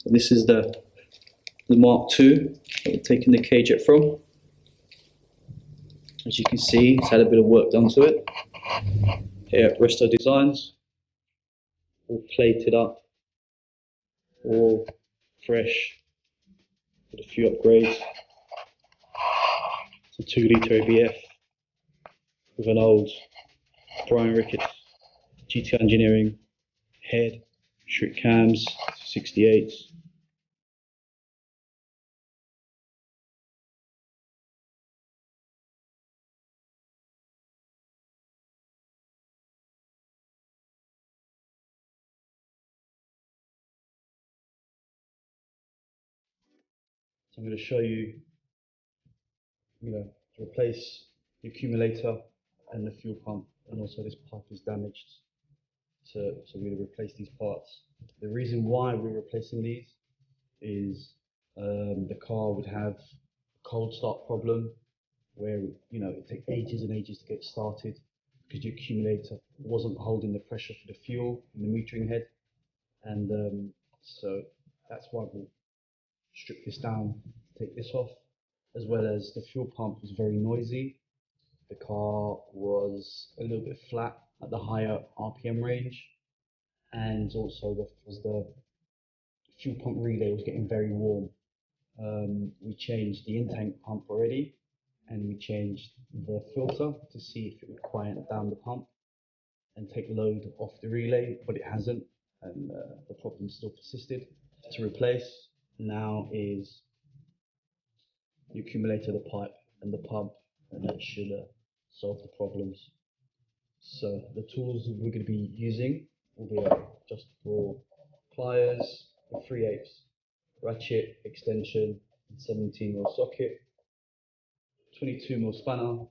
So this is the Mark II that we're taking the cage out from. As you can see, it's had a bit of work done to it. Here at Resto Designs, all plated up, all fresh, with a few upgrades. It's a 2-litre ABF with an old Brian Ricketts GT Engineering head, strict cams, 68s. So I'm going to show you, to replace the accumulator and the fuel pump, and also this pipe is damaged. So we're going to replace these parts. The reason why we're replacing these is the car would have a cold start problem where it takes ages and ages to get started because the accumulator wasn't holding the pressure for the fuel in the metering head, and so that's why we'll strip this down, take this off, as well as the fuel pump was very noisy. The car was a little bit flat at the higher RPM range, and also the fuel pump relay was getting very warm. We changed the in-tank pump already, and we changed the filter to see if it would quiet down the pump and take load off the relay, but it hasn't, and the problem still persisted. To replace now is the accumulator, the pipe, and the pump, and that should solve the problems. So the tools we're going to be using will be just for pliers, a 3/8 ratchet extension, 17mm socket, 22mm spanner,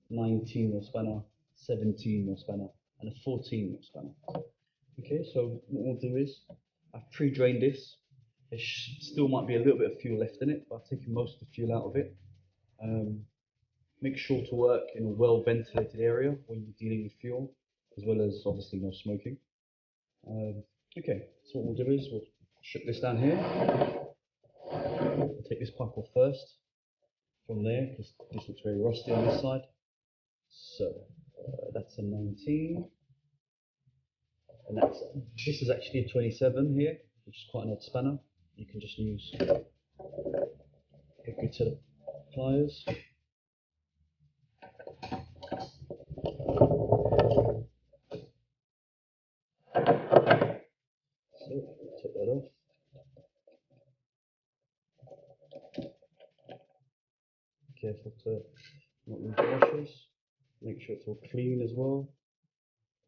19mm spanner, 17mm spanner, and a 14mm spanner. Okay, so what we'll do is I've pre-drained this. There still might be a little bit of fuel left in it, but I've taken most of the fuel out of it. Make sure to work in a well ventilated area when you're dealing with fuel, as well as obviously no smoking. Okay, so what we'll do is we'll strip this down here. We'll take this pipe off first from there because this looks very rusty on this side. So that's a 19, and this is actually a 27 here, which is quite an odd spanner. You can just use a good set of pliers. So take that off. Careful to not lose the washers. Make sure it's all clean as well,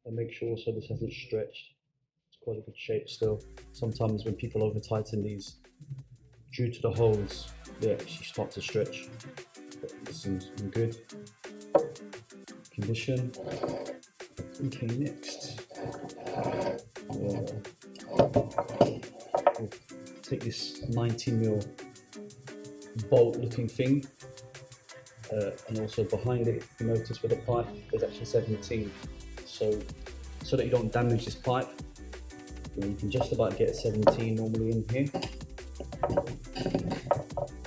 and make sure also this hasn't stretched. It's quite a good shape still. Sometimes when people over tighten these, due to the holes, they actually start to stretch. But this seems in good condition. Okay, next we'll take this 19mm bolt looking thing, and also behind it, if you notice with the pipe, there's actually 17. So that you don't damage this pipe, you can just about get 17 normally in here.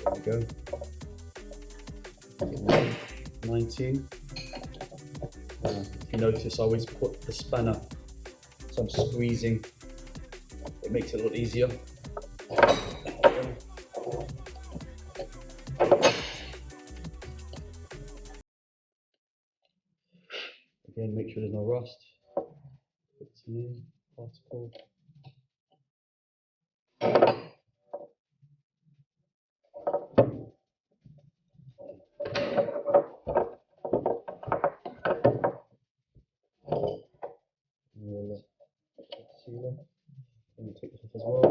There we go. 19. If you notice, I always put the spanner, so I'm squeezing. It makes it a lot easier. Again, make sure there's no rust. It's in particle. Sealer. Let me take this off as well.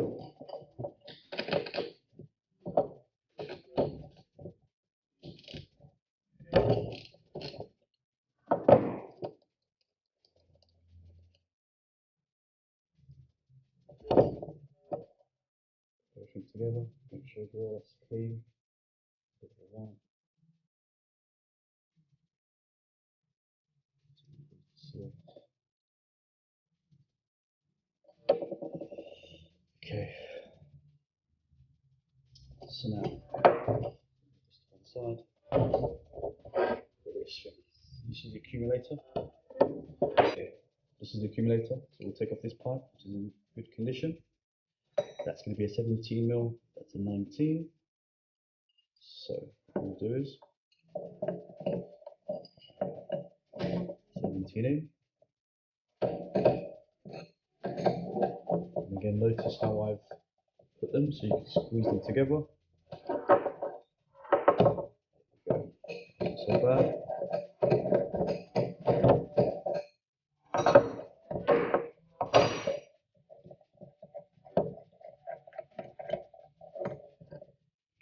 Everything together. Make sure it's clean. Okay. So now, just one side. This is the accumulator. Okay. This is the accumulator. So we'll take off this pipe, which is in good condition. That's going to be a 17 mil. That's a 19. So what we'll do is 17 in. And again, notice how I've put them so you can squeeze them together. Not so bad.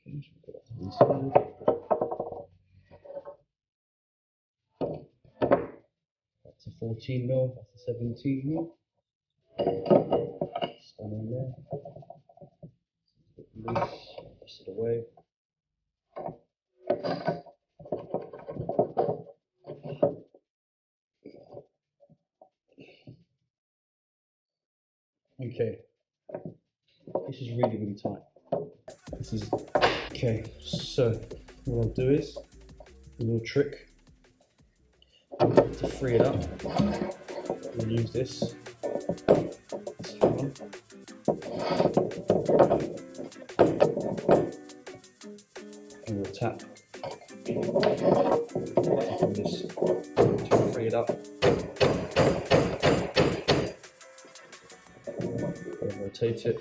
Okay, so put that to one side. That's a 14 mil. That's a 17 mil. Stand on there. Loose. Press it away. Okay. This is really, really tight. This is okay. So what I'll do is a little trick to free it up. We'll use this hammer. And we'll tap on this to free it up. And rotate it.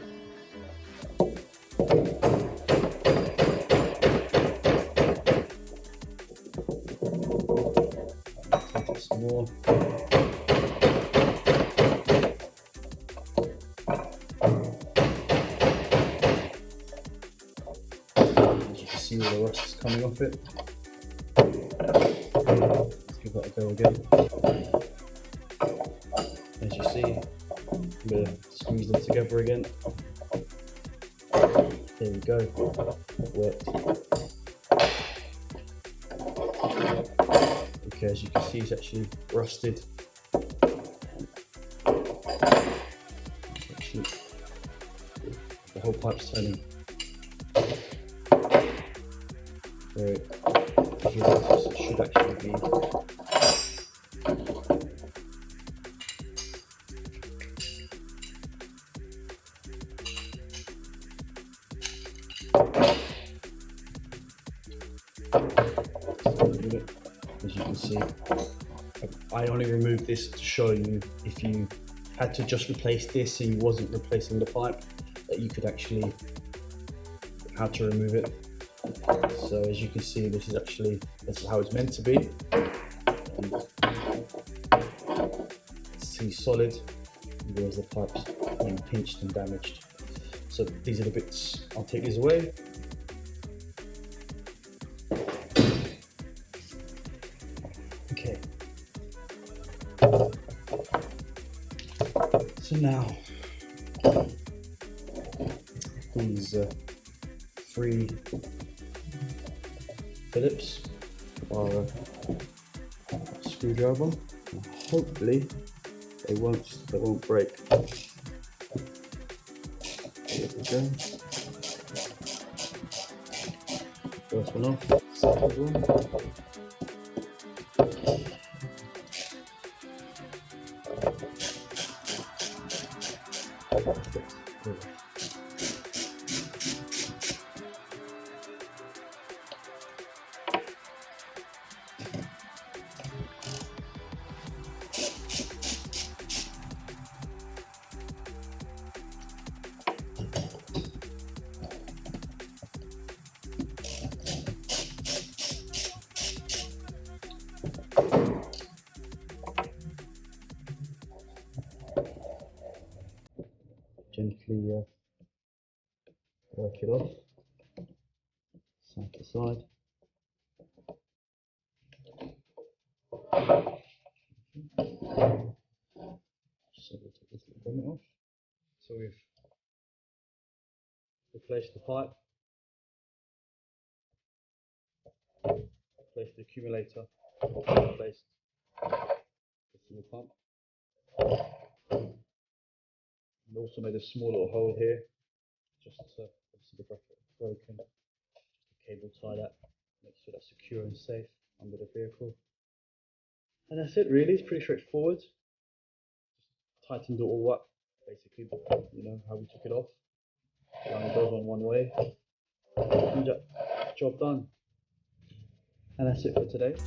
Rotate it some more. See all the rust is coming off it. Let's give that a go again. As you see, I'm going to squeeze them together again. There we go. That worked. Okay, as you can see, it's actually rusted. Actually, the whole pipe's turning. So it should actually be as you can see. I only removed this to show you if you had to just replace this and you wasn't replacing the pipe, that you could actually how to remove it. So as you can see, this is how it's meant to be. See solid, whereas the pipe's being pinched and damaged. So these are the bits. I'll take these away. Okay. So now these 3 Phillips are a screwdriver. Hopefully they won't break. There we go. First one off. Second one. Gently work it off, side to side. So we'll take this little grommet off. So we've replaced the pipe, replaced the accumulator, replaced the fuel pump. And also made a small little hole here, just to obviously the bracket broken. cable tie that, make sure that's secure and safe under the vehicle. And that's it really, it's pretty straightforward. Just tightened it all up, basically, you know, how we took it off. It goes on one way, and job done. And that's it for today.